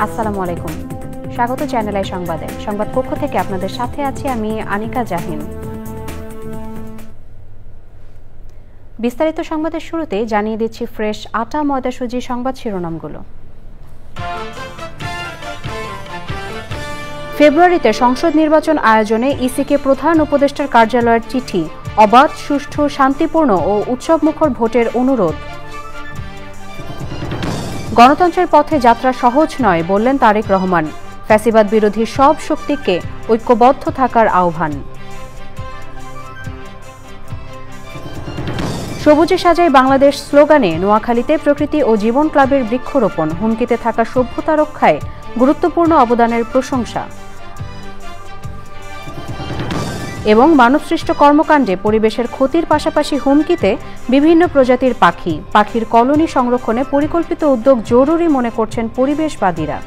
আসসালামু আলাইকুম। স্বাগত চ্যানেল আই সংবাদে। সংবাদ কক্ষ থেকে আপনাদের সাথে আছি আমি আনিকা জাহিন। বিস্তারিত সংবাদের শুরুতে জানিয়ে দিচ্ছি ফ্রেশ আটা ময়দা সুজি সংবাদ শিরোনামগুলো। ফেব্রুয়ারিতে সংসদ নির্বাচন আয়োজনে ইসিকে প্রধান উপদেষ্টার কার্যালয়ের চিঠি, অবাধ, সুষ্ঠু, শান্তিপূর্ণ ও উৎসবমুখর ভোটের অনুরোধ। গণতন্ত্রের পথে যাত্রা সহজ নয় বললেন তারেক রহমান। ফ্যাসিবাদ বিরোধী সব শক্তিকে ঐক্যবদ্ধ থাকার আহ্বান। সবুজে সাজায় বাংলাদেশ স্লোগানে নোয়াখালীতে প্রকৃতি ও জীবন ক্লাবের বৃক্ষরোপণ, হুমকিতে থাকা সভ্যতা রক্ষায় গুরুত্বপূর্ণ অবদানের প্রশংসা। এবং মানবসৃষ্ট কর্মকাণ্ডে পরিবেশের ক্ষতির পাশাপাশি হুমকিতে বিভিন্ন প্রজাতির পাখির কলোনি সংরক্ষণে পরিকল্পিত উদ্যোগ জরুরি মনে করছেন পরিবেশবাদীরা।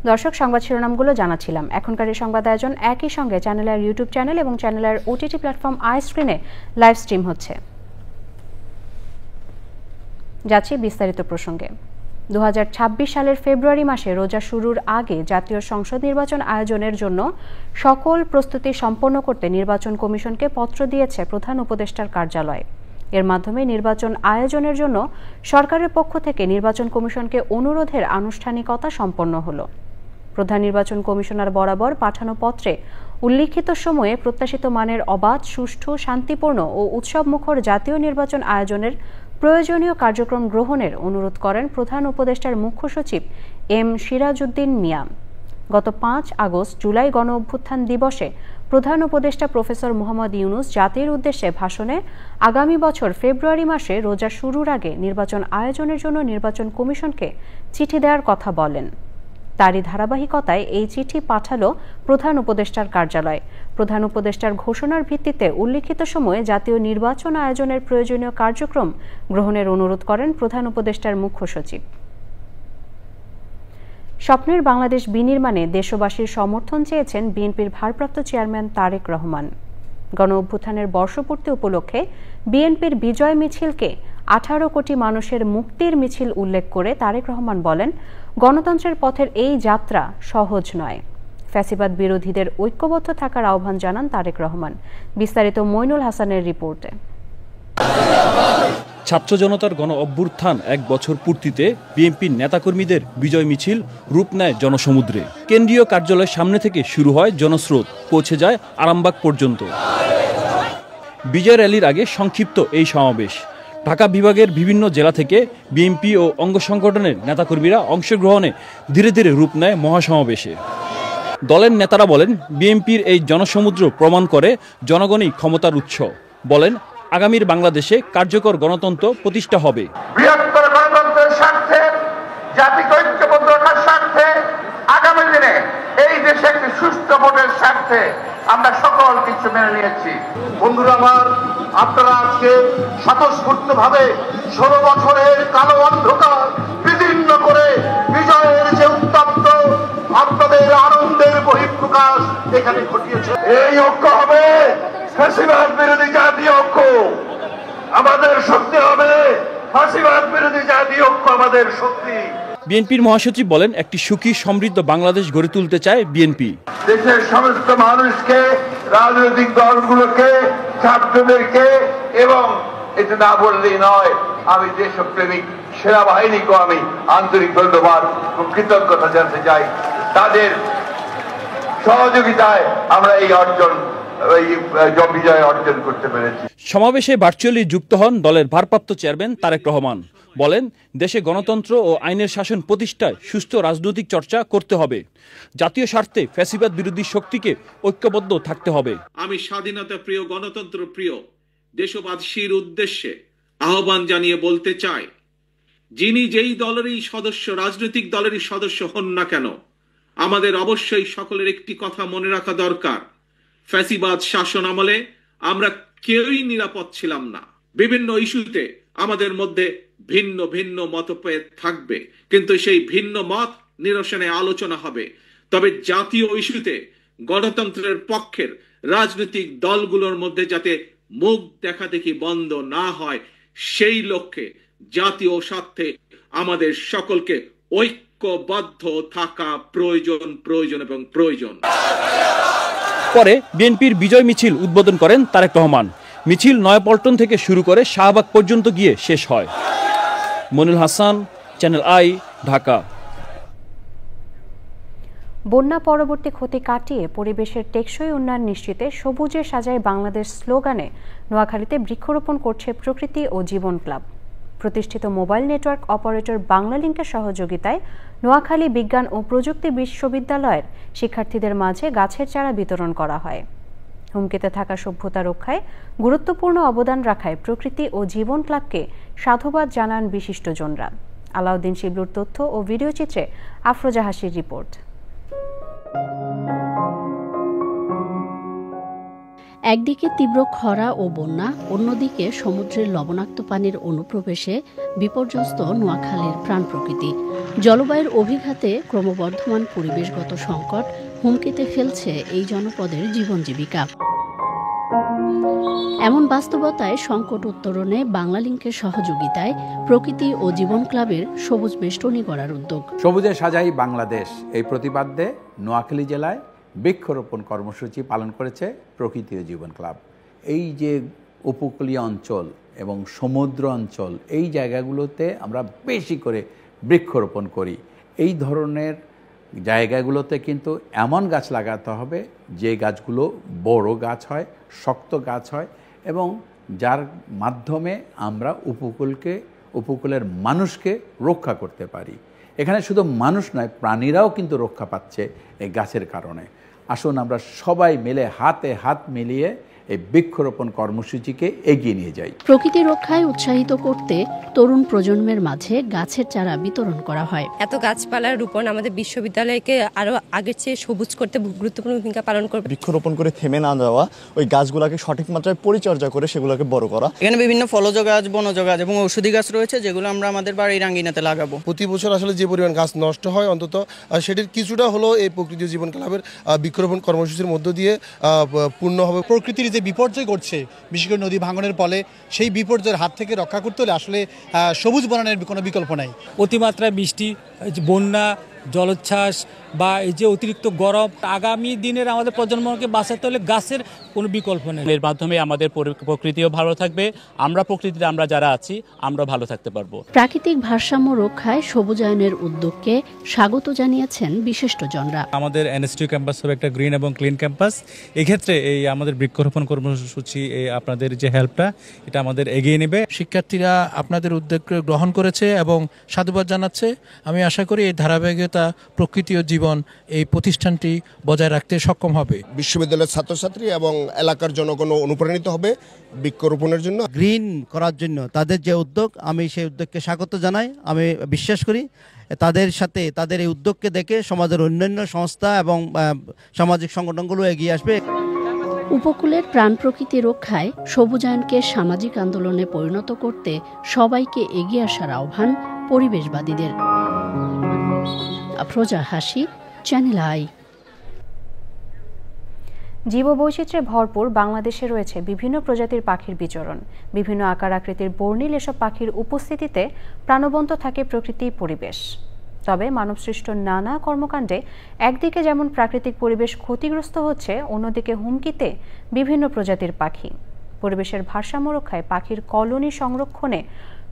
দর্শক, সংবাদ শিরোনামগুলো জানাচ্ছিলাম। এখনকার এই সংবাদ আয়োজন একই সঙ্গে চ্যানেলের ইউটিউব চ্যানেল এবং চ্যানেলের ওটিটি প্ল্যাটফর্ম আই স্ক্রিনে লাইভ স্ট্রিম হচ্ছে। যাচ্ছি বিস্তারিত প্রসঙ্গে। 2026 সালের ফেব্রুয়ারি মাসে রোজা শুরুর আগে জাতীয় সংসদ নির্বাচন আয়োজনের জন্য সকল প্রস্তুতি সম্পন্ন করতে নির্বাচন কমিশনকে পত্র দিয়েছে প্রধান উপদেষ্টার কার্যালয়। এর মাধ্যমে নির্বাচন আয়োজনের জন্য সরকারের পক্ষ থেকে নির্বাচন কমিশনকে অনুরোধের আনুষ্ঠানিকতা সম্পন্ন হলো। প্রধান নির্বাচন কমিশনার বরাবর পাঠানো পত্রে উল্লিখিত সময়ে প্রত্যাশিত মানের অবাধ, সুষ্ঠু, শান্তিপূর্ণ ও উৎসবমুখর জাতীয় নির্বাচন আয়োজনের প্রয়োজনীয় কার্যক্রম গ্রহণের অনুরোধ করেন প্রধান উপদেষ্টার মুখ্য সচিব এম সিরাজউদ্দিন মিয়া। গত 5 আগস্ট জুলাই গণ অভ্যুত্থান দিবসে প্রধান উপদেষ্টা প্রফেসর মোহাম্মদ ইউনূস জাতির উদ্দেশ্যে ভাষণে আগামী বছর ফেব্রুয়ারি মাসে রোজা শুরুর আগে নির্বাচন আয়োজনের জন্য নির্বাচন কমিশনকে চিঠি দেওয়ার কথা বলেন। তারই ধারাবাহিকতায় এই চিঠি পাঠালো প্রধান উপদেষ্টার কার্যালয়। প্রধান উপদেষ্টার ঘোষণার ভিত্তিতে উল্লিখিত সময়ে জাতীয় নির্বাচন আয়োজনের প্রয়োজনীয় কার্যক্রম গ্রহণের অনুরোধ করেন প্রধান উপদেষ্টার মুখ্য সচিব। স্বপ্নের বাংলাদেশ বিনির্মাণে দেশবাসীর সমর্থন চেয়েছেন বিএনপির ভারপ্রাপ্ত চেয়ারম্যান তারেক রহমান। গণ অভ্যুত্থানের বর্ষপূর্তি উপলক্ষে বিএনপির বিজয় মিছিলকে 18 কোটি মানুষের মুক্তির মিছিল উল্লেখ করে তারেক রহমান বলেন, গণতন্ত্রের পথের এই যাত্রা সহজ নয়। ফ্যাসিবাদ বিরোধীদের ঐক্যবদ্ধ থাকার আহ্বান জানান তারেক রহমান। বিস্তারিত মইনুল হাসানের রিপোর্টে। ছাত্র জনতার গণ অভ্যুত্থান 1 বছর পূর্তিতে বিএনপির নেতাকর্মীদের বিজয় মিছিল রূপ নেয় জনসমুদ্রে। কেন্দ্রীয় কার্যালয়ের সামনে থেকে শুরু হয় জনস্রোত, পৌঁছে যায় আরামবাগ পর্যন্ত। বিজয় র্যালির আগে সংক্ষিপ্ত এই সমাবেশ। ঢাকা বিভাগের বিভিন্ন জেলা থেকে বিএনপি ও অঙ্গ সংগঠনের নেতাকর্মীরা অংশগ্রহণে ধীরে ধীরে রূপ নেয় মহাসমাবেশে। দলের নেতারা বলেন, বিএনপির এই জনসমুদ্র প্রমাণ করে জনগণই ক্ষমতার উৎস। বলেন, আগামীর বাংলাদেশে কার্যকর গণতন্ত্র প্রতিষ্ঠা হবে। বৃহত্তর গণতন্ত্রের স্বার্থে, জাতিকে ঐক্যবদ্ধ রাখার স্বার্থে, আগামী দিনে এই দেশে একটি সুস্থ ভোটের স্বার্থে আমরা সকল কিছু মেনে নিয়েছি। বন্ধুরা আমার, আপনারা আজকে স্বতঃস্ফূর্তভাবে 16 বছরের কালো অন্ধকার বিদীর্ণ করে বিজয়ের যে উত্তপ্ত আপনাদের আনন্দের বহিঃপ্রকাশ এখানে ঘটিয়েছে। এই ঐক্য হবে ফ্যাসিবাদ বিরোধী জাতীয় ঐক্য, আমাদের শক্তি হবে। ফ্যাসিবাদ বিরোধী জাতীয় ঐক্য আমাদের শক্তি। বিএনপির মহাসচিব বলেন, একটি সুখী সমৃদ্ধ বাংলাদেশ গড়ে তুলতে চায় বিএনপি। দেশের সমস্ত মানুষকে, রাজনৈতিক দলগুলোকে, ছাত্রদেরকে এবং এটা না বললেই নয়, আমি দেশপ্রেমিক সেনাবাহিনীকেও আমি আন্তরিক ধন্যবাদ ও কৃতজ্ঞতা জানাতে চাই। তাদের সহযোগিতায় আমরা এই বিজয় অর্জন করতে পেরেছি। সমাবেশে ভার্চুয়ালি যুক্ত হন দলের ভারপ্রাপ্ত চেয়ারম্যান তারেক রহমান। বলেন, দেশে গণতন্ত্র ও আইনের শাসন প্রতিষ্ঠায় সুস্থ রাজনৈতিক চর্চা করতে হবে। জাতীয় স্বার্থে ফ্যাসিবাদ বিরোধী শক্তিকে ঐক্যবদ্ধ থাকতে হবে। আমি স্বাধীনতা প্রিয়, গণতন্ত্র প্রিয় দেশবাসীর উদ্দেশ্যে আহ্বান জানিয়ে বলতে চাই, যিনি যেই দলেরই সদস্য, রাজনৈতিক দলেরই সদস্য হন না কেন, আমাদের অবশ্যই সকলের একটি কথা মনে রাখা দরকার। ফ্যাসিবাদ শাসন আমলে আমরা কেউই নিরাপদ ছিলাম না। বিভিন্ন ইস্যুতে আমাদের মধ্যে ভিন্ন ভিন্ন মতভেদ থাকবে, কিন্তু সেই ভিন্ন মত নিরসনে আলোচনা হবে। তবে জাতীয় ইস্যুতে গণতন্ত্রের পক্ষের রাজনৈতিক দলগুলোর মধ্যে যাতে মুখ দেখাদেখি বন্ধ না হয়, সেই লক্ষ্যে জাতীয় স্বার্থে আমাদের সকলকে ঐক্যবদ্ধ থাকা প্রয়োজন এবং প্রয়োজন। পরে বিএনপির বিজয় মিছিল উদ্বোধন করেন তারেক রহমান। মিছিল নয়াপল্টন থেকে শুরু করে শাহবাগ পর্যন্ত গিয়ে শেষ হয়। Monil Hasan, channel I, Dhaka. বন্যা পরবর্তী ক্ষতি কাটিয়ে পরিবেশের টেকসই উন্নয়ন নিশ্চিতে সবুজে সাজায় বাংলাদেশ স্লোগানে নোয়াখালীতে বৃক্ষরোপণ করছে প্রকৃতি ও জীবন ক্লাব। প্রতিষ্ঠিত মোবাইল নেটওয়ার্ক অপারেটর বাংলালিংকের সহযোগিতায় নোয়াখালী বিজ্ঞান ও প্রযুক্তি বিশ্ববিদ্যালয়ের শিক্ষার্থীদের মাঝে গাছের চারা বিতরণ করা হয়। হুমকিতে থাকা সভ্যতা রক্ষায় গুরুত্বপূর্ণ অবদান রাখায় প্রকৃতি ও জীবন ক্লাবকে সাধুবাদ জানান বিশিষ্টজনরা। আলাউদ্দিন শিবলুর তথ্য ও ভিডিও চিত্রে আফরোজা হাসির রিপোর্ট। একদিকে তীব্র খরা ও বন্যা, অন্যদিকে সমুদ্রের লবণাক্ত পানির অনুপ্রবেশে বিপর্যস্ত নোয়াখালীর প্রাণ প্রকৃতি। জলবায়ুর অভিঘাতে ক্রমবর্ধমান পরিবেশগত সংকট হুমকিতে ফেলছে এই জনপদের জীবন জীবিকা। এমন বাস্তবতায় সংকট উত্তরণে বাংলালিংকের সহযোগিতায় প্রকৃতি ও জীবন ক্লাবের সবুজ বেষ্টনী গড়ার উদ্যোগ। সবুজে সাজাই বাংলাদেশ এই প্রতিপাদ্যে নোয়াখালী জেলায় বৃক্ষরোপণ কর্মসূচি পালন করেছে প্রকৃতি ও জীবন ক্লাব। এই যে উপকূলীয় অঞ্চল এবং সমুদ্র অঞ্চল, এই জায়গাগুলোতে আমরা বেশি করে বৃক্ষরোপণ করি। এই ধরনের জায়গাগুলোতে কিন্তু এমন গাছ লাগাতে হবে যে গাছগুলো বড় গাছ হয়, শক্ত গাছ হয় এবং যার মাধ্যমে আমরা উপকূলের মানুষকে রক্ষা করতে পারি। এখানে শুধু মানুষ নয়, প্রাণীরাও কিন্তু রক্ষা পাচ্ছে এই গাছের কারণে। আসুন আমরা সবাই মিলে হাতে হাত মিলিয়ে এই বৃক্ষরোপণ কর্মসূচিকে এগিয়ে নিয়ে যাই। প্রকৃতি রক্ষায় উৎসাহিত করতে তরুণ প্রজন্মের মাঝে গাছের চারা বিতরণ করা হয়। এত গাছপালা রোপণ আমাদের বিশ্ববিদ্যালয়কে আরো আগের চেয়ে সবুজ করতে গুরুত্বপূর্ণ ভূমিকা পালন করবে। বৃক্ষরোপণ করে থেমে না যাওয়া, ওই গাছগুলোকে সঠিক মাত্রায় পরিচর্যা করে সেগুলোকে বড় করা। এখানে বিভিন্ন ফলজ গাছ, বনজ গাছ এবং ঔষধি গাছ রয়েছে যেগুলো আমরা আমাদের বাড়ির আঙ্গিনাতে লাগাবো। প্রতি বছর আসলে যে পরিমাণ গাছ নষ্ট হয়, অন্তত সেটির কিছুটা হলো এই প্রকৃতি জীবন ক্লাবের বৃক্ষরোপণ কর্মসূচির মধ্য দিয়ে পূর্ণ হবে। প্রকৃতির যে বিপর্যয় ঘটছে, বিশেষ করে নদী ভাঙনের ফলে, সেই বিপর্যয়ের হাত থেকে রক্ষা করতে হলে আসলে সবুজ বনায়নের কোনো বিকল্প নাই। অতিমাত্রায় বৃষ্টি, বন্যা, জলোচ্ছ্বাস বা এই যে অতিরিক্ত গরম, আগামী দিনের আমাদের প্রজন্মকে বাঁচাতে হলে গাছের কোনো বিকল্প নেই। এর মাধ্যমে আমাদের প্রকৃতিও ভালো থাকবে, আমরা যারা আছি আমরা ভালো থাকতে পারবো। প্রাকৃতিক ভারসাম্য রক্ষায় সবুজায়নের উদ্যোগকে স্বাগত জানিয়েছেন বিশিষ্টজনরা। আমাদের এনএসটিউ ক্যাম্পাস হবে একটা গ্রিন এবং ক্লিন ক্যাম্পাস। এক্ষেত্রে এই আমাদের বৃক্ষরোপণ কর্মসূচি, আপনাদের যে হেল্পটা, এটা আমাদের এগিয়ে নেবে। শিক্ষার্থীরা আপনাদের উদ্যোগ গ্রহণ করেছে এবং সাধুবাদ জানাচ্ছে। আমি আশা করি এই ধারাবাহিকতা প্রকৃতি ও জীবন এই প্রতিষ্ঠানটি বজায় রাখতে সক্ষম হবে। বিশ্ববিদ্যালয়ের ছাত্রছাত্রী এবং এলাকার জনগণ অনুপ্রাণিত হবে বৃক্ষরোপণের জন্য, গ্রিন করার জন্য তাদের যে উদ্যোগ, আমি সেই উদ্যোগকে স্বাগত জানাই। আমি বিশ্বাস করি তাদের সাথে, তাদের এই উদ্যোগকে দেখে সমাজের অন্যান্য সংস্থা এবং সামাজিক সংগঠনগুলো এগিয়ে আসবে। উপকূলের প্রাণ প্রকৃতি রক্ষায় সবুজায়নকে সামাজিক আন্দোলনে পরিণত করতে সবাইকে এগিয়ে আসার আহ্বান পরিবেশবাদীদের। আফরোজা হাসি, চ্যানেল আই। জীববৈচিত্র্যে ভরপুর বাংলাদেশে রয়েছে বিভিন্ন প্রজাতির পাখির বিচরণ। বিভিন্ন আকার আকৃতির বর্ণিল এসব পাখির উপস্থিতিতে প্রাণবন্ত থাকে প্রকৃতি পরিবেশ। তবে মানবসৃষ্ট নানা কর্মকাণ্ডে একদিকে যেমন প্রাকৃতিক পরিবেশ ক্ষতিগ্রস্ত হচ্ছে, অন্যদিকে হুমকিতে বিভিন্ন প্রজাতির পাখি। পরিবেশের ভারসাম্য রক্ষায় পাখির কলোনি সংরক্ষণে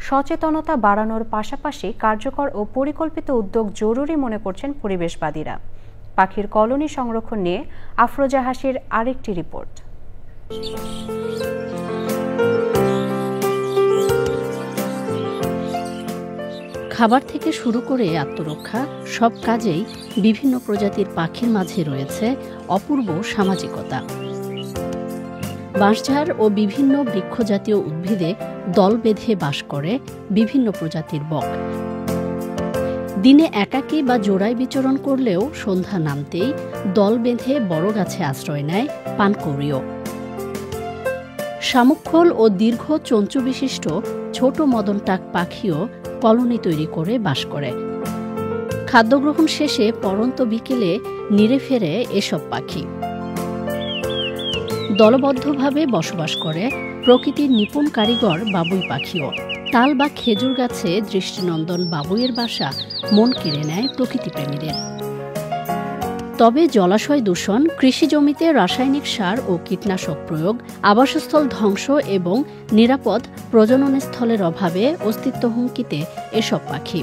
সচেতনতা বাড়ানোর পাশাপাশি কার্যকর ও পরিকল্পিত উদ্যোগ জরুরি মনে করছেন পরিবেশবাদীরা। পাখির কলোনি সংরক্ষণ নিয়ে আফরোজা হাসির আরেকটি রিপোর্ট। খাবার থেকে শুরু করে আত্মরক্ষা, সব কাজেই বিভিন্ন প্রজাতির পাখির মাঝে রয়েছে অপূর্ব সামাজিকতা। বাঁশঝাড় ও বিভিন্ন বৃক্ষজাতীয় উদ্ভিদে দল বেঁধে বাস করে বিভিন্ন প্রজাতির বক। দিনে একাকী বা জোড়ায় বিচরণ করলেও সন্ধ্যা নামতেই দল বেঁধে বড় গাছে আশ্রয় নেয় পানকৌড়িও। শামুকখোল ও দীর্ঘ চঞ্চু বিশিষ্ট ছোট মদনটাক পাখিও কলোনি তৈরি করে বাস করে। খাদ্যগ্রহণ শেষে পড়ন্ত বিকেলে নিরে ফেরে এসব পাখি। দলবদ্ধভাবে বসবাস করে প্রকৃতির নিপুণ কারিগর বাবুই পাখিও। তাল বা খেজুর গাছে দৃষ্টিনন্দন বাবুইয়ের বাসা মন কেড়ে নেয় প্রকৃতিপ্রেমীদের। তবে জলাশয় দূষণ, কৃষি জমিতে রাসায়নিক সার ও কীটনাশক প্রয়োগ, আবাসস্থল ধ্বংস এবং নিরাপদ প্রজননস্থলের অভাবে অস্তিত্ব হুমকিতে এসব পাখি।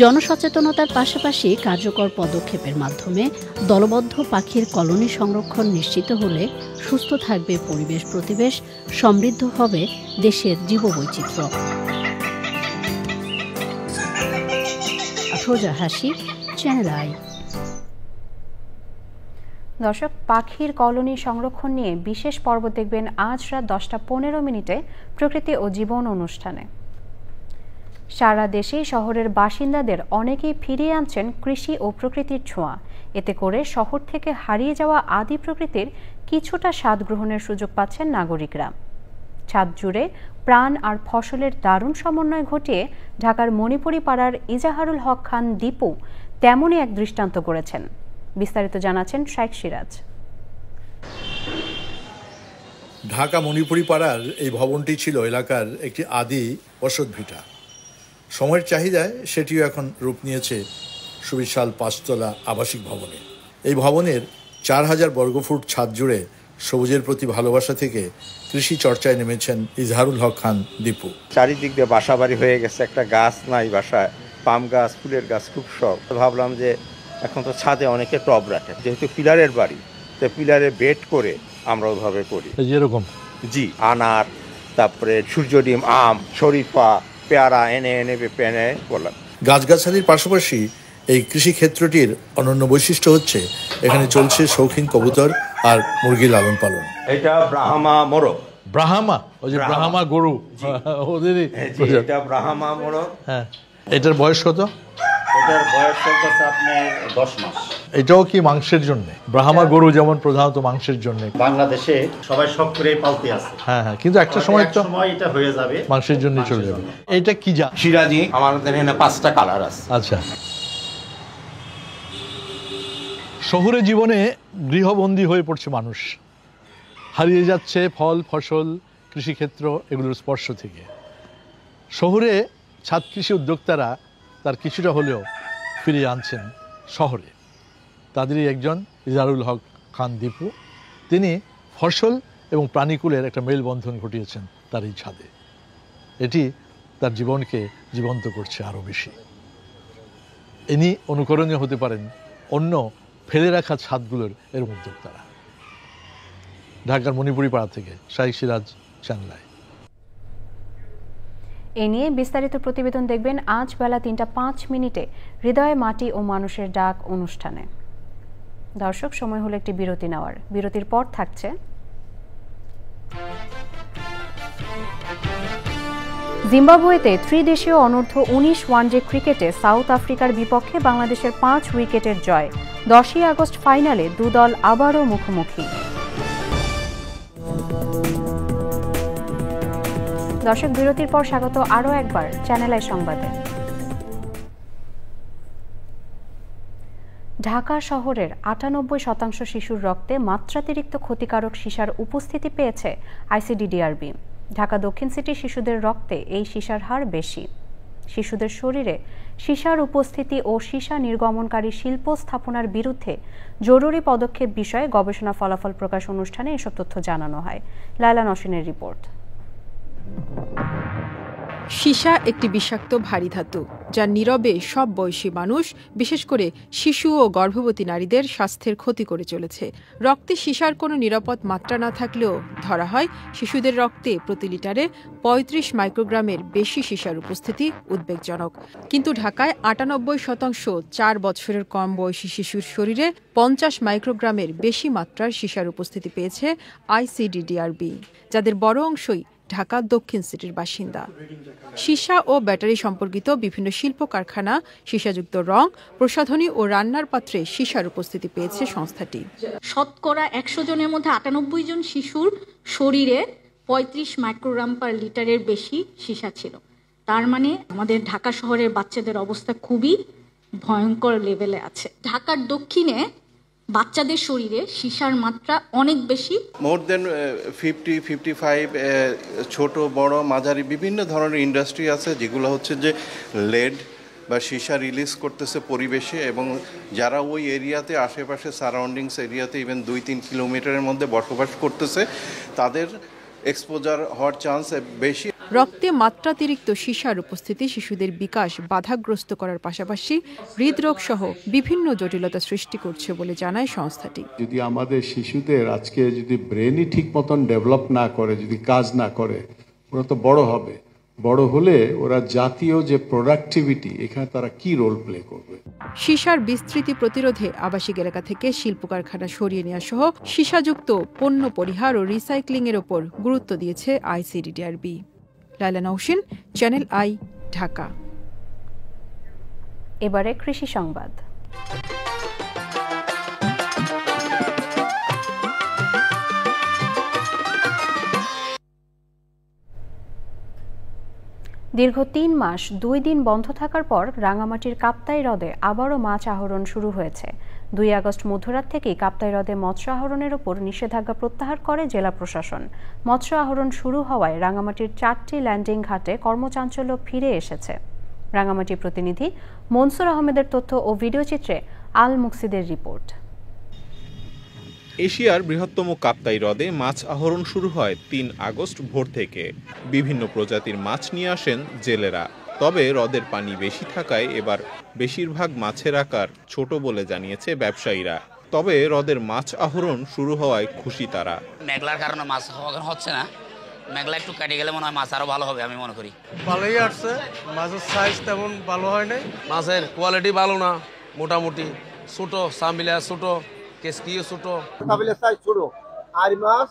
জনসচেতনতার পাশাপাশি কার্যকর পদক্ষেপের মাধ্যমে দলবদ্ধ পাখির কলোনি সংরক্ষণ নিশ্চিত হলে সুস্থ থাকবে পরিবেশ প্রতিবেশ, সমৃদ্ধ হবে দেশের জীববৈচিত্র্য। সোজা হাসি, চ্যানেল আই। দর্শক, পাখির কলোনি সংরক্ষণ নিয়ে বিশেষ পর্ব দেখবেন আজ রাত 10:15 প্রকৃতি ও জীবন অনুষ্ঠানে। সারা দেশে শহরের বাসিন্দাদের অনেকেই ফিরিয়ে আনছেন কৃষি ও প্রকৃতির ছোঁয়া। এতে করে শহর থেকে হারিয়ে যাওয়া আদি প্রকৃতির কিছুটা স্বাদ গ্রহণের সুযোগ পাচ্ছেন নাগরিকরা। ছাদ জুড়ে প্রাণ আর ফসলের দারুণ সমন্বয় ঘটিয়ে ঢাকার মণিপুরি পাড়ার ইজাহারুল হক খান দীপু তেমনই এক দৃষ্টান্ত গড়েছেন। বিস্তারিত জানাচ্ছেন শেখ সিরাজ। ঢাকা মণিপুরি পাড়ার এই ভবনটি ছিল এলাকার একটি আদি বসতভিটা। সময়ের চাহিদায় সেটিও এখন রূপ নিয়েছে সুবিশাল 5তলা আবাসিক ভবনে। এই ভবনের 4000 বর্গফুট ছাদ জুড়ে সবুজের প্রতি ভালোবাসা থেকে কৃষি চর্চায় নেমেছেন ইজহারুল হক খান দীপু। চারিদিক দিয়ে বাসা বাড়ি হয়ে গেছে, একটা গাছ নাই বাসায়, পাম গাছ, ফুলের গাছ খুব শখ। ভাবলাম যে এখন তো ছাদে অনেকে টব রাখে, যেহেতু পিলারের বাড়ি, তো পিলারে বেড করে আমরা ওইভাবে করি। যেরকম জি, আনার, তারপরে সূর্যডিম, আম, শরীফা, পেয়ারা এনে পেনে বললাম। গাছগাছালির পাশাপাশি এই কৃষি ক্ষেত্রটির অনন্য বৈশিষ্ট্য হচ্ছে এখানে চলছে শৌখিন কবুতর আর মুরগি লালন পালন। এটা ব্রাহ্মা মোরগ। ব্রাহ্মা, ওই যে ব্রাহ্মা গরু ওদেরই, এটা ব্রাহ্মা মোরগ। হ্যাঁ, এটার বয়স কত? এটার বয়স চলতেছে আপনার 10 মাস। এটাও কি মাংসের জন্য? ব্রাহ্মা গরু যেমন প্রধানত মাংসের জন্য, বাংলাদেশে সবাই শখ করে পালতে আছে। হ্যাঁ হ্যাঁ, কিন্তু একটা সময় তো এটা হয়ে যাবে মাংসের জন্য চলে যাবে। এটা কি যা? সিরাজি। আমাদের এখানে 5টা কালার আছে। আচ্ছা। শহুরে জীবনে গৃহবন্দী হয়ে পড়ছে মানুষ, হারিয়ে যাচ্ছে ফল, ফসল, কৃষিক্ষেত্র এগুলোর স্পর্শ থেকে। শহুরে ছাদ কৃষি উদ্যোক্তারা তার কিছুটা হলেও ফিরিয়ে আনছেন শহরে। তাদেরই একজন ইজহারুল হক খান দীপু। তিনি ফসল এবং প্রাণীকুলের একটা মেলবন্ধন ঘটিয়েছেন তার এই ছাদে। এটি তার জীবনকে জীবন্ত করছে আরও বেশি। ইনি অনুকরণীয় হতে পারেন অন্য ফেলে রাখা ছাদগুলোর এর উদ্যোক্তারা। ঢাকার মণিপুরি পাড়া থেকে শেখ সিরাজ, চ্যানেল আই। এ নিয়ে বিস্তারিত প্রতিবেদন দেখবেন আজ বেলা 3:05 হৃদয়ে মাটি ও মানুষের ডাক অনুষ্ঠানে। দর্শক, সময় হলো একটি বিরতি নেওয়ার। বিরতির পর থাকছে জিম্বাবুয়েতে ত্রিদেশীয় অনূর্ধ্ব 19 ওয়ানডে ক্রিকেটে সাউথ আফ্রিকার বিপক্ষে বাংলাদেশের 5 উইকেটের জয়। 10ই আগস্ট ফাইনালে দুদল আবারও মুখোমুখি। দর্শক, বিরতির পর স্বাগত আরও একবার চ্যানেল আই সংবাদে। ঢাকা শহরের 98% শিশুর রক্তে মাত্রাতিরিক্ত ক্ষতিকারক সীসার উপস্থিতি পেয়েছে আইসিডিডিআরবি। ঢাকা দক্ষিণ সিটি শিশুদের রক্তে এই সীসার হার বেশি। শিশুদের শরীরে সীসার উপস্থিতি ও সীসা নির্গমনকারী শিল্প স্থাপনার বিরুদ্ধে জরুরি পদক্ষেপ বিষয়ে গবেষণা ফলাফল প্রকাশ অনুষ্ঠানে এসব তথ্য জানানো হয়। লায়লা নসিনের রিপোর্ট। সীসা একটি বিষাক্ত ভারী ধাতু, যা নীরবে সব বয়সী মানুষ, বিশেষ করে শিশু ও গর্ভবতী নারীদের স্বাস্থ্যের ক্ষতি করে চলেছে। রক্তে সীসার কোনো নিরাপদ মাত্রা না থাকলেও ধরা হয় শিশুদের রক্তে প্রতি লিটারে 35 মাইক্রোগ্রামের বেশি সীসার উপস্থিতি উদ্বেগজনক। কিন্তু ঢাকায় 98% 4 বছরের কম বয়সী শিশুর শরীরে 50 মাইক্রোগ্রামের বেশি মাত্রার সীসার উপস্থিতি পেয়েছে আইসিডিডিআরবি, যাদের বড় অংশই ঢাকা দক্ষিণ সিটির বাসিন্দা। সীসা ও ব্যাটারি সম্পর্কিত বিভিন্ন শিল্প কারখানা, সীসাযুক্ত রং, প্রসাধনী ও রান্নার পাত্রে সীসার উপস্থিতি পেয়েছে সংস্থাটি। শতকরা 100 জনের মধ্যে 98 জন শিশুর শরীরে 35 মাইক্রোগ্রাম পার লিটারের বেশি সীসা ছিল। তার মানে আমাদের ঢাকা শহরের বাচ্চাদের অবস্থা খুবই ভয়ঙ্কর লেভেলে আছে। ঢাকার দক্ষিণে বাচ্চাদের শরীরে সীসার মাত্রা অনেক বেশি। মোর দেন 50-55 ছোট বড় মাঝারি বিভিন্ন ধরনের ইন্ডাস্ট্রি আছে যেগুলো হচ্ছে যে লেড বা সীসা রিলিজ করতেছে পরিবেশে, এবং যারা ওই এরিয়াতে আশেপাশে সারাউন্ডিংস এরিয়াতে ইভেন 2-3 কিলোমিটারের মধ্যে বসবাস করতেছে তাদের এক্সপোজার হওয়ার চান্স বেশি। রক্তে মাত্রাতিরিক্ত সীসার উপস্থিতি শিশুদের বিকাশ বাধাগ্রস্ত করার পাশাপাশি হৃদরোগ সহ বিভিন্ন জটিলতা সৃষ্টি করছে বলে জানায় সংস্থাটি। যদি আমাদের শিশুদের আজকে যদি ব্রেনই ঠিক মতন ডেভেলপ না করে, যদি কাজ না করে, ওরা তো বড় হবে, বড় হলে ওরা জাতীয় যে প্রোডাক্টিভিটি এখানে তারা কি রোল প্লে করবে। সীসার বিস্তৃতি প্রতিরোধে আবাসিক এলাকা থেকে শিল্প কারখানা সরিয়ে নেওয়া সহ সীসাযুক্ত পণ্য পরিহার ও রিসাইক্লিং এর ওপর গুরুত্ব দিয়েছে ICDDRB. Laila Nowshin, channel I, Dhaka. এবারে কৃষি সংবাদ। দীর্ঘ ৩ মাস ২ দিন বন্ধ থাকার পর রাঙামাটির কাপ্তাই হ্রদে আবারও মাছ আহরণ শুরু হয়েছে। ২ আগস্ট মধ্যরাত থেকেই কাপ্তাই হ্রদে মৎস্য আহরণের ওপর নিষেধাজ্ঞা প্রত্যাহার করে জেলা প্রশাসন। মৎস্য আহরণ শুরু হওয়ায় রাঙামাটির 4টি ল্যান্ডিং ঘাটে কর্মচাঞ্চল্য ফিরে এসেছে। রাঙামাটি প্রতিনিধি মনসুর আহমেদের তথ্য ও ভিডিওচিত্রে আল মুকসিদের রিপোর্ট। এশিয়ার বৃহত্তম কাপ্তাই হ্রদে মাছ আহরণ শুরু হয় ৩ আগস্ট ভোর থেকে। বিভিন্ন প্রজাতির মাছ নিয়ে আসেন জেলেরা। তবে হ্রদের পানি বেশি থাকায় এবার বেশিরভাগ মাছের আকার ছোট বলে জানিয়েছে ব্যবসায়ীরা। তবে হ্রদের মাছ আহরণ শুরু হওয়ায় খুশি তারা। মেঘলার কারণে মাছ হচ্ছে না, মেঘলা একটু কেটে গেলে মনে হয় মাছ আরো ভালো হবে, আমি মনে করি। ভালোই আসছে, মাছের সাইজ তেমন ভালো হয় নাই, মাছের কোয়ালিটি ভালো না, মোটামুটি ছোট, সামবিলা ছোট, কেসকিও ছোট, সামবিলার সাইজ ছোট, আর মাছ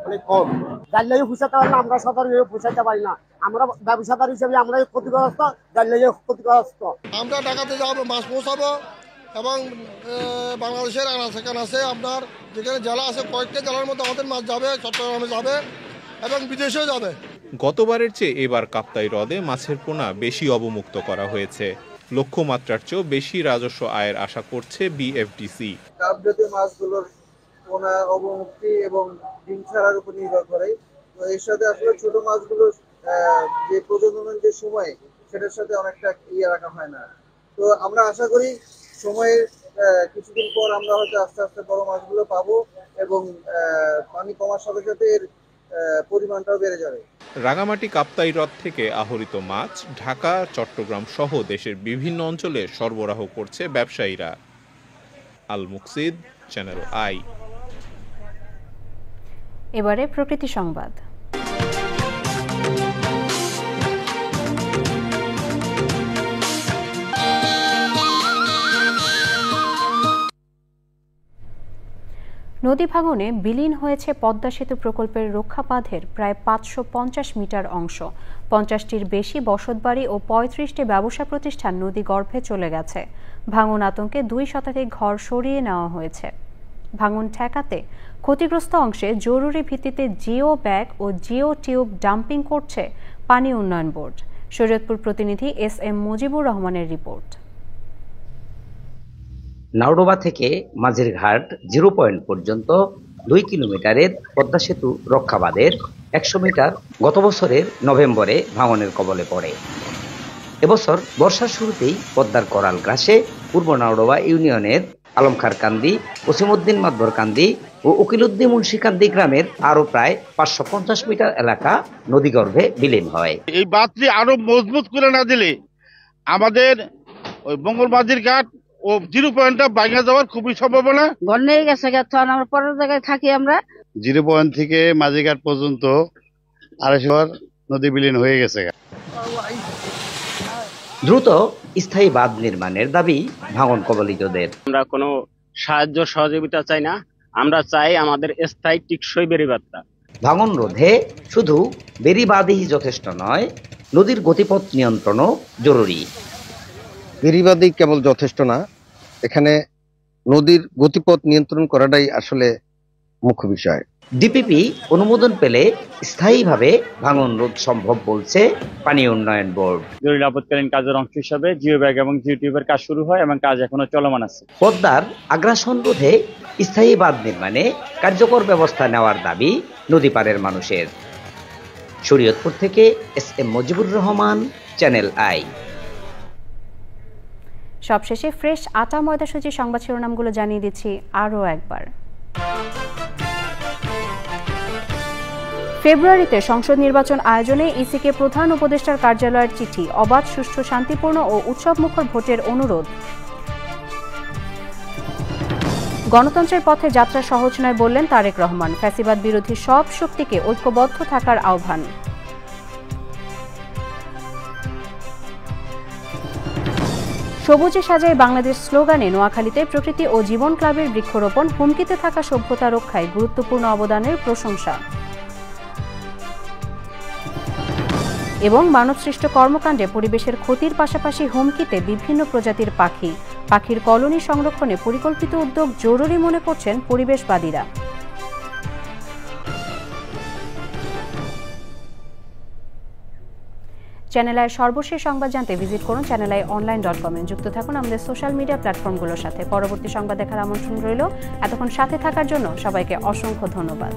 অনেক কম। গাল্লাই ফুসাতে পারি না, আমরা সদরে ফুসাতে পারি না, আমরা ব্যবসাদার হিসেবে আমরা ক্ষতিগ্রস্ত, গাল্লাই ক্ষতিগ্রস্ত। আমরা ঢাকাতে যাবো, মাছ পৌঁছাবো, এবং বাংলাদেশের আনাচে আপনার যেখানে জেলা আছে কয়েকটা জেলার মধ্যে আমাদের মাছ যাবে, চট্টগ্রামে যাবে এবং বিদেশেও যাবে। গতবারের চেয়ে এবার কাপ্তাই হ্রদে মাছের পোনা বেশি অবমুক্ত করা হয়েছে। লক্ষ্যমাত্রার চেয়েও বেশি রাজস্ব আয়ের আশা করছে বিএফডিসি। কাপজাতীয় মাছগুলোর পোনা অবমুক্তি এবং ডিম ছাড়ার উপর নির্ভর করে। তো এর সাথে আসলে ছোট মাছগুলোর যে প্রজননের যে সময়, সেটার সাথে অনেকটা রাখা হয় না। তো আমরা আশা করি সময়ের কিছুদিন পর আমরা হয়তো আস্তে আস্তে বড় মাছগুলো পাবো এবং পানি কমার সাথে সাথে এর পরিমাণটাও বেড়ে যাবে। রাঙামাটি কাপ্তাই হ্রদ থেকে আহরিত মাছ ঢাকা, চট্টগ্রাম সহ দেশের বিভিন্ন অঞ্চলে সরবরাহ করছে ব্যবসায়ীরা। আল মুকসিদ, চ্যানেল আই। এবারে প্রকৃতি সংবাদ। নদী ভাঙনে বিলীন হয়েছে পদ্মা সেতু প্রকল্পের রক্ষাবাঁধের প্রায় ৫৫০ মিটার অংশ। ৫০টির বেশি বসতবাড়ি ও ৩৫টি ব্যবসা প্রতিষ্ঠান নদী গর্ভে চলে গেছে। ভাঙন আতঙ্কে ২ শতাধিক ঘর সরিয়ে নেওয়া হয়েছে। ভাঙন ঠেকাতে ক্ষতিগ্রস্ত অংশে জরুরি ভিত্তিতে জিও ব্যাগ ও জিও টিউব ডাম্পিং করছে পানি উন্নয়ন বোর্ড। শরীয়তপুর প্রতিনিধি SM মুজিবুর রহমানের রিপোর্ট। নাওডোবা থেকে মাঝিরঘাট 0 পয়েন্ট পর্যন্ত 2 কিলোমিটারের পদ্মা সেতু রক্ষাবাঁধের 100 মিটার গত বছরের নভেম্বরে ভাঙনের কবলে পড়ে। এবছর বর্ষার শুরুতেই পদ্মার করাল গ্রাসে পূর্ব নাওডোবা ইউনিয়নের আলমখার কান্দি, ওসিমউদ্দিন মাদবর কান্দি ও উকিলউদ্দিন মুন্সিকান্দি গ্রামের আরো প্রায় 550 মিটার এলাকা নদীগর্ভে বিলীন হয়। এই বাঁধটি আরো মজবুত করে না দিলে আমাদের ওই বঙ্গল মাঝিরঘাট ও 0 পয়েন্টটা ভাঙা যাওয়ার খুবই সম্ভাবনা। গন্ডে গেছে, আমরা পরের জায়গায় থাকি। আমরা 0 পয়েন্ট থেকে মাঝিরঘাট পর্যন্ত 250 নদী বিলীন হয়ে গেছে। দ্রুত স্থায়ী বাঁধ নির্মাণের দাবি ভাঙন কবলিতদের। আমরা কোনো সাহায্য সহযোগিতা চাই না, আমরা চাই আমাদের স্থায়ী টিকসই বেড়িবাঁধটা। ভাঙন রোধে শুধু বেড়িবাঁধই যথেষ্ট নয়, নদীর গতিপথ নিয়ন্ত্রণও জরুরি। বেড়িবাঁধই কেবল যথেষ্ট না, এখানে নদীর গতিপথ নিয়ন্ত্রণ করাটাই আসলে মুখ্য বিষয়। ডিপিপি অনুমোদন পেলে স্থায়ীভাবে ভাঙন রোধ সম্ভব বলছে পানি উন্নয়ন বোর্ড। জরুরি আপদকালীন কাজের অংশ হিসাবে জিও ব্যাগ এবং জিও টিউবের কাজ শুরু হয় এবং কাজ এখনো চলমান আছে। পদ্মার আগ্রাসন রোধে স্থায়ী বাঁধ নির্মাণে কার্যকর ব্যবস্থা নেওয়ার দাবি নদী পাড়ের মানুষের। শরীয়তপুর থেকে SM Mujibur Rahman, channel I. সবশেষে ফ্রেশ আটা ময়দা সুজি সংবাদ শিরোনামগুলো জানিয়ে দিচ্ছি আরও একবার। ফেব্রুয়ারিতে সংসদ নির্বাচন আয়োজনে ইসিকে প্রধান উপদেষ্টার কার্যালয়ের চিঠি, অবাধ, সুষ্ঠু, শান্তিপূর্ণ ও উৎসবমুখর ভোটের অনুরোধ। গণতন্ত্রের পথে যাত্রা সহজ নয় বললেন তারেক রহমান, ফ্যাসিবাদ বিরোধী সব শক্তিকে ঐক্যবদ্ধ থাকার আহ্বান। সবুজে সাজায় বাংলাদেশ স্লোগানে নোয়াখালীতে প্রকৃতি ও জীবন ক্লাবের বৃক্ষরোপণ, হুমকিতে থাকা সভ্যতা রক্ষায় গুরুত্বপূর্ণ অবদানের প্রশংসা। এবং মানবসৃষ্ট কর্মকাণ্ডে পরিবেশের ক্ষতির পাশাপাশি হুমকিতে বিভিন্ন প্রজাতির পাখি, পাখির কলোনি সংরক্ষণে পরিকল্পিত উদ্যোগ জরুরি মনে করছেন পরিবেশবাদীরা। চ্যানেল আইয়ের সর্বশেষ সংবাদ জানতে ভিজিট করুন channelionline.com এ। যুক্ত থাকুন আমাদের সোশ্যাল মিডিয়া প্ল্যাটফর্মগুলোর সাথে। পরবর্তী সংবাদ দেখার আমন্ত্রণ রইল। এতক্ষণ সাথে থাকার জন্য সবাইকে অসংখ্য ধন্যবাদ।